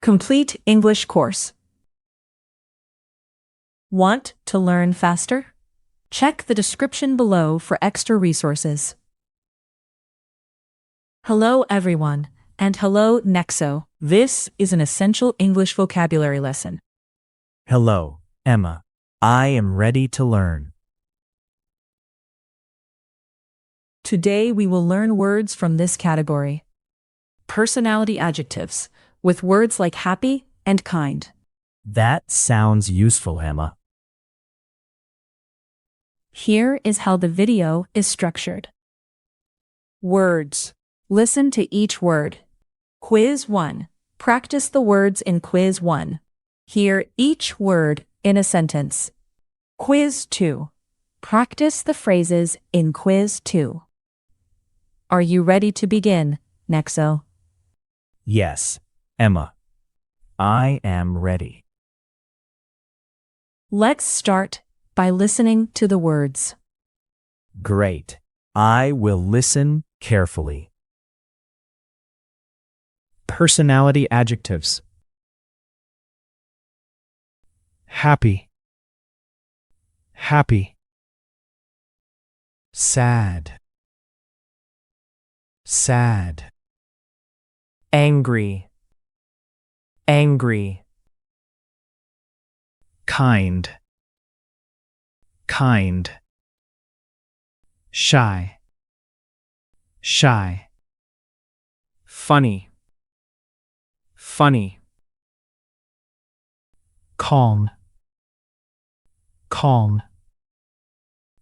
Complete English course. Want to learn faster? Check the description below for extra resources. Hello everyone, and hello Nexo. This is an essential English vocabulary lesson. Hello, Emma. I am ready to learn. Today we will learn words from this category. Personality adjectives, with words like happy and kind. That sounds useful, Emma. Here is how the video is structured. Words. Listen to each word. Quiz 1. Practice the words in Quiz 1. Hear each word in a sentence. Quiz 2. Practice the phrases in Quiz 2. Are you ready to begin, Nexo? Yes, Emma. I am ready. Let's start by listening to the words. Great. I will listen carefully. Personality adjectives. Happy. Happy. Sad. Sad. Angry. Angry. Kind. Kind. Shy. Shy. Funny. Funny. Calm. Calm.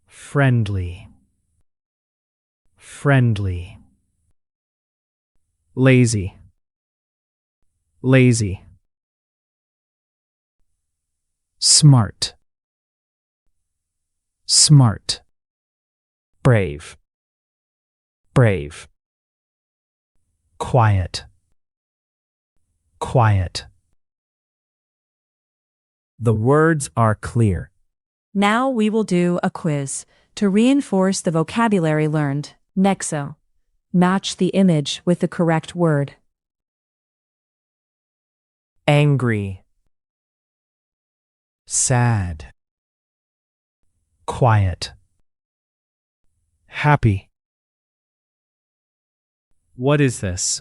Friendly. Friendly. Lazy. Lazy. Smart. Smart. Brave. Brave. Quiet. Quiet. The words are clear. Now we will do a quiz to reinforce the vocabulary learned. Nexo. Match the image with the correct word. Angry. Sad. Quiet. Happy. What is this?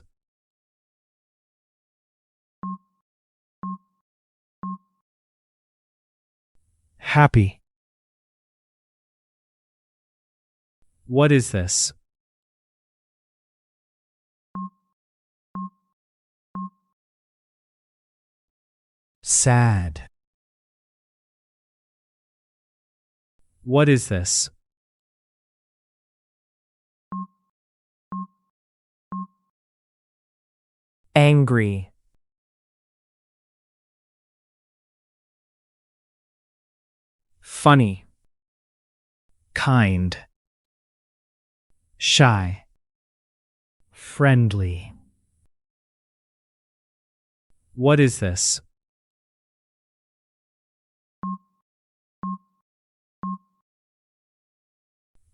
Happy. What is this? Sad. What is this? Angry. Funny. Kind. Shy. Friendly. What is this?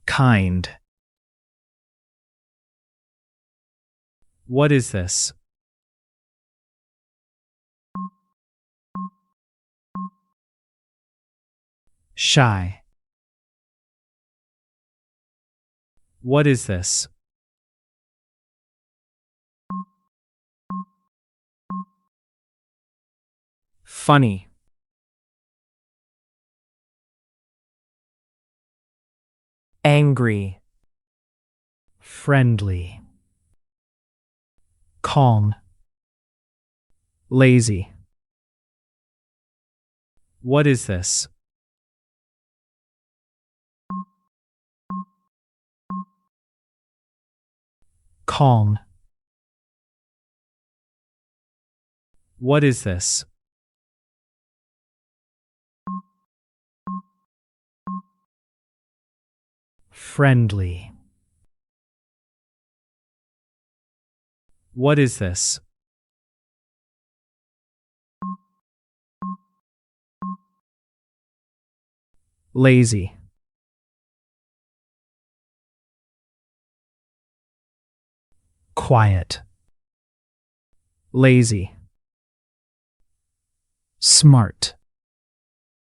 Kind. What is this? Shy. What is this? Funny. Angry. Friendly. Calm. Lazy. What is this? Calm. What is this? Friendly. What is this? Lazy. Quiet. Lazy. smart,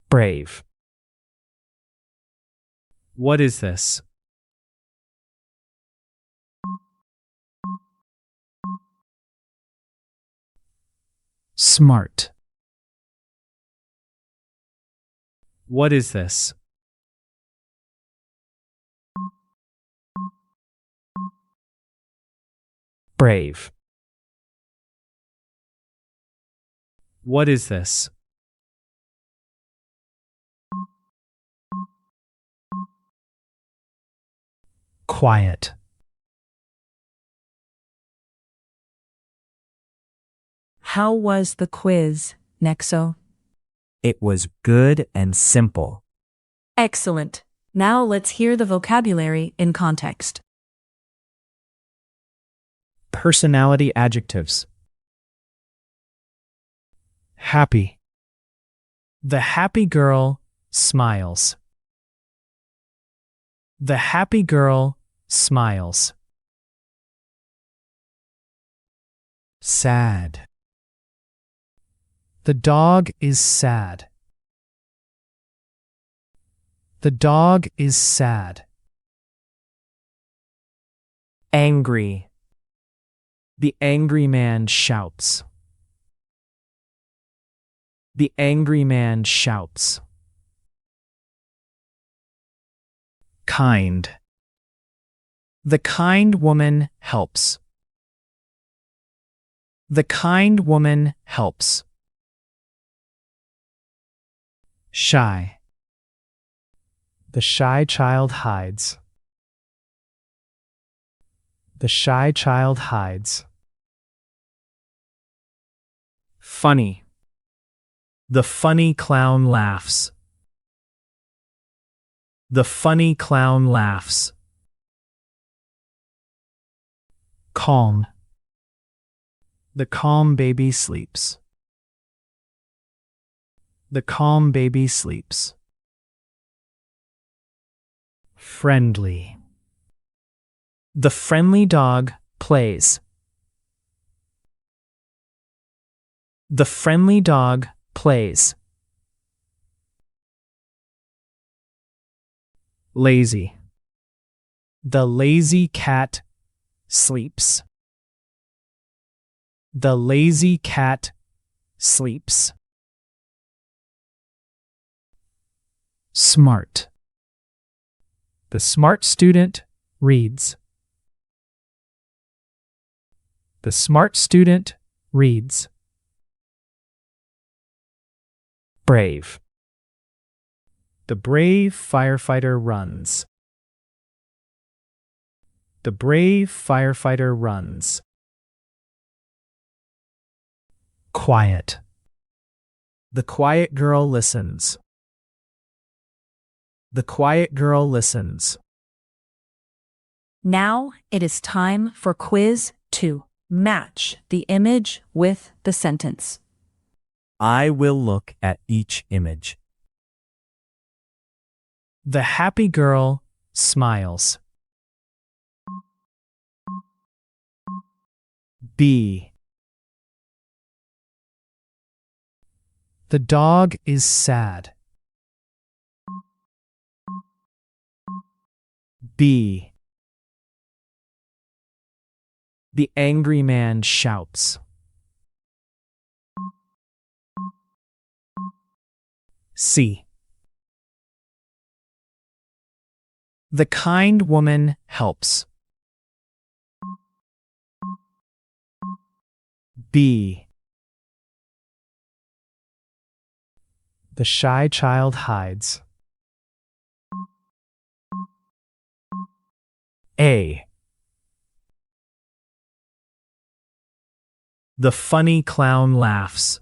brave. What is this? Smart. What is this? Brave. What is this? Quiet. How was the quiz, Nexo? It was good and simple. Excellent. Now let's hear the vocabulary in context. Personality adjectives. Happy. The happy girl smiles. The happy girl smiles. Sad. The dog is sad. The dog is sad. Angry. The angry man shouts. The angry man shouts. Kind. The kind woman helps. The kind woman helps. Shy. The shy child hides. The shy child hides. Funny. The funny clown laughs. The funny clown laughs. Calm. The calm baby sleeps. The calm baby sleeps. Friendly. The friendly dog plays. The friendly dog plays. Lazy. The lazy cat sleeps. The lazy cat sleeps. Smart. The smart student reads. The smart student reads. Brave. The brave firefighter runs. The brave firefighter runs. Quiet. The quiet girl listens. The quiet girl listens. Now it is time for quiz 2. Match the image with the sentence. I will look at each image. The happy girl smiles. B. The dog is sad. B. The angry man shouts. C. The kind woman helps. B. The shy child hides. A. The funny clown laughs.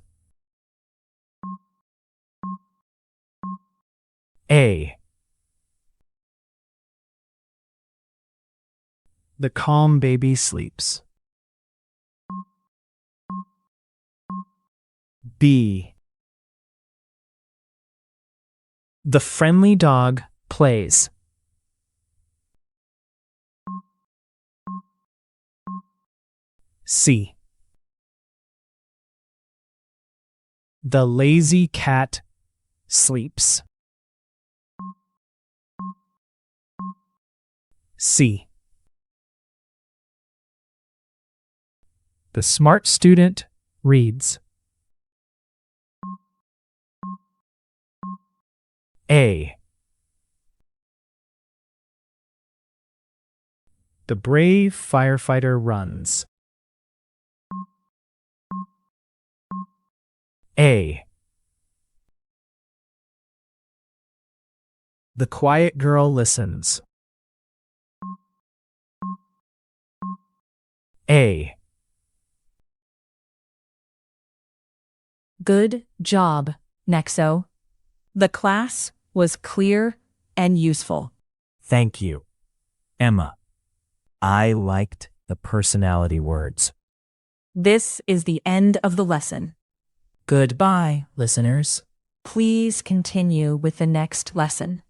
A. The calm baby sleeps. B. The friendly dog plays. C. The lazy cat sleeps. C. The smart student reads. A. The brave firefighter runs. A. The quiet girl listens. A. Good job, Nexo. The class was clear and useful. Thank you, Emma. I liked the personality words. This is the end of the lesson. Goodbye, listeners. Please continue with the next lesson.